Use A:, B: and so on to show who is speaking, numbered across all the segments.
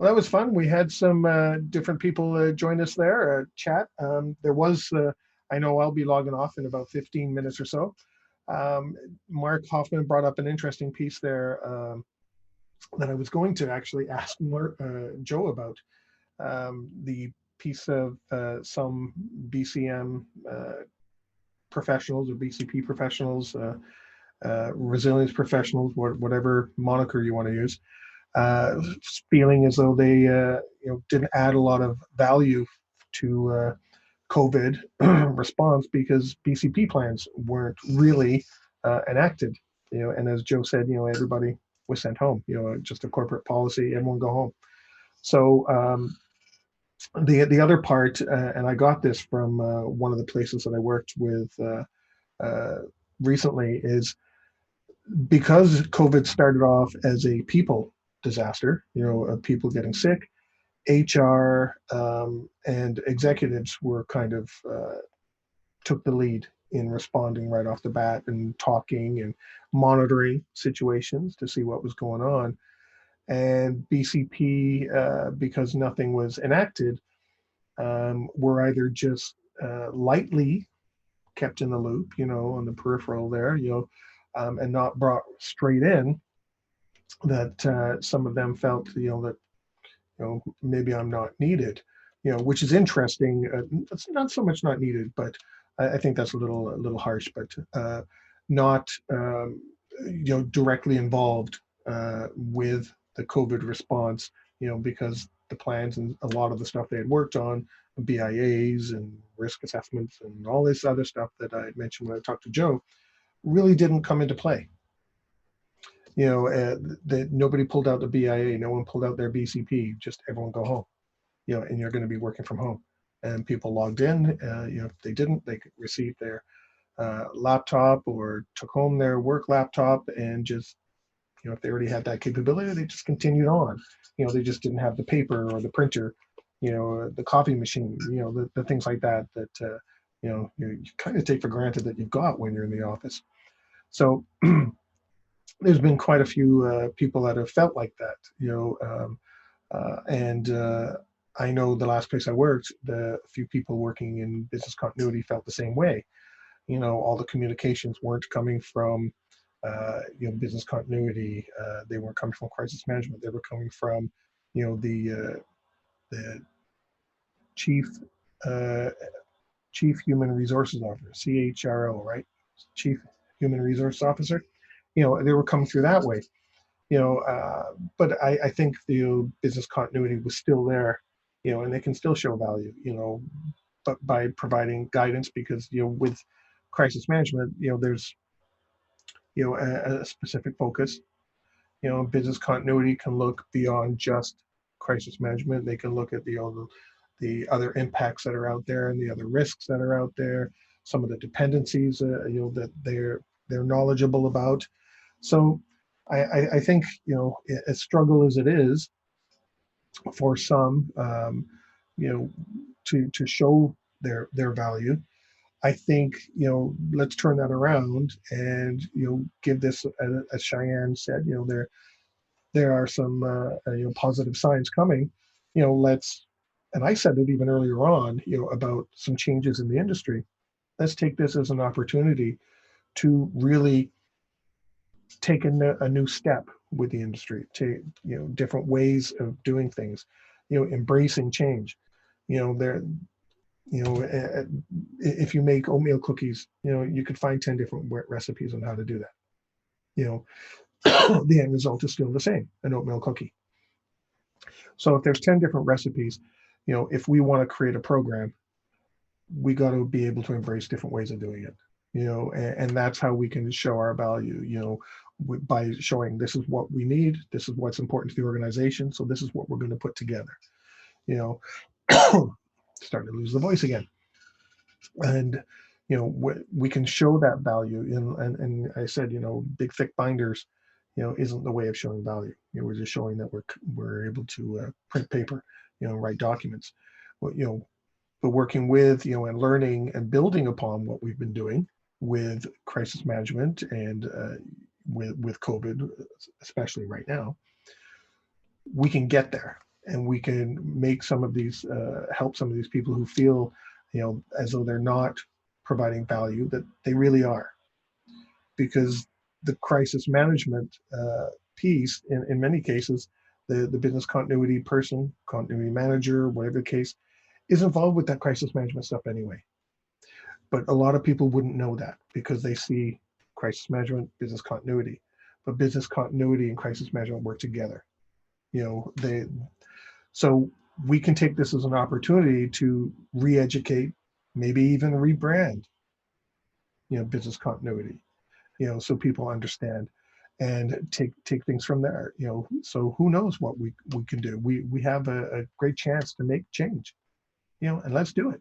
A: Well, that was fun. We had some different people join us there, chat. There was, I know I'll be logging off in about 15 minutes or so. Mark Hoffman brought up an interesting piece there that I was going to actually ask Joe about. The piece of some BCM professionals or BCP professionals, resilience professionals, whatever moniker you want to use, feeling as though they didn't add a lot of value to COVID response because BCP plans weren't really enacted. And as Joe said, everybody was sent home. Just a corporate policy, everyone go home. So the other part, and I got this from one of the places that I worked with recently, is because COVID started off as a people disaster, of people getting sick. HR and executives were kind of took the lead in responding right off the bat and talking and monitoring situations to see what was going on. And BCP, because nothing was enacted, were either just lightly kept in the loop, on the peripheral there, and not brought straight in. That some of them felt, that maybe I'm not needed, which is interesting. It's not so much not needed, but I think that's a little harsh, but not directly involved with the COVID response, because the plans and a lot of the stuff they had worked on, BIAs and risk assessments and all this other stuff that I mentioned when I talked to Joe, really didn't come into play. That nobody pulled out the BIA, no one pulled out their BCP, just everyone go home, and you're going to be working from home. And people logged in, if they didn't, they could receive their laptop or took home their work laptop and just, if they already had that capability, they just continued on. They just didn't have the paper or the printer, the coffee machine, the things like that, you kind of take for granted that you've got when you're in the office. So there's been quite a few people that have felt like that, and I know the last place I worked, the few people working in business continuity felt the same way. All the communications weren't coming from, business continuity. They weren't coming from crisis management. They were coming from, the chief uh, chief human resources officer, CHRO, right? Chief human resource officer. They were coming through that way. But I think the business continuity was still there, and they can still show value, but by providing guidance, because, with crisis management, there's, a specific focus. Business continuity can look beyond just crisis management. They can look at the other impacts that are out there and the other risks that are out there, some of the dependencies, that they're knowledgeable about. So I think, as struggle as it is for some, to show their value, I think, let's turn that around and, give this, as Cheyenne said, there are some positive signs coming. Let's, and I said it even earlier on, about some changes in the industry. Let's take this as an opportunity to really take a new step with the industry, to different ways of doing things, embracing change. There, if you make oatmeal cookies, you could find 10 different recipes on how to do that. The end result is still the same, an oatmeal cookie. So if there's 10 different recipes, if we want to create a program, we got to be able to embrace different ways of doing it, and that's how we can show our value, by showing this is what we need, this is what's important to the organization, so this is what we're going to put together, starting to lose the voice again. And, we can show that value and I said, big thick binders, isn't the way of showing value. We're just showing that we're able to print paper, write documents. But working with, and learning and building upon what we've been doing with crisis management and with COVID, especially right now, we can get there. and we can make some of these, help some of these people who feel, as though they're not providing value, that they really are. Because the crisis management piece, in many cases, the business continuity person, continuity manager, whatever the case, is involved with that crisis management stuff anyway. But a lot of people wouldn't know that because they see crisis management, business continuity. But business continuity and crisis management work together. So we can take this as an opportunity to re-educate, maybe even rebrand, business continuity, so people understand and take things from there. So who knows what we can do. We have a great chance to make change, and let's do it.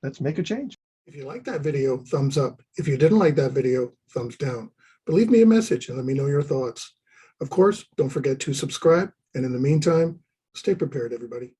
A: Let's make a change. If you like that video, thumbs up. If you didn't like that video, thumbs down. But leave me a message and let me know your thoughts. Of course, don't forget to subscribe. And in the meantime, stay prepared, everybody.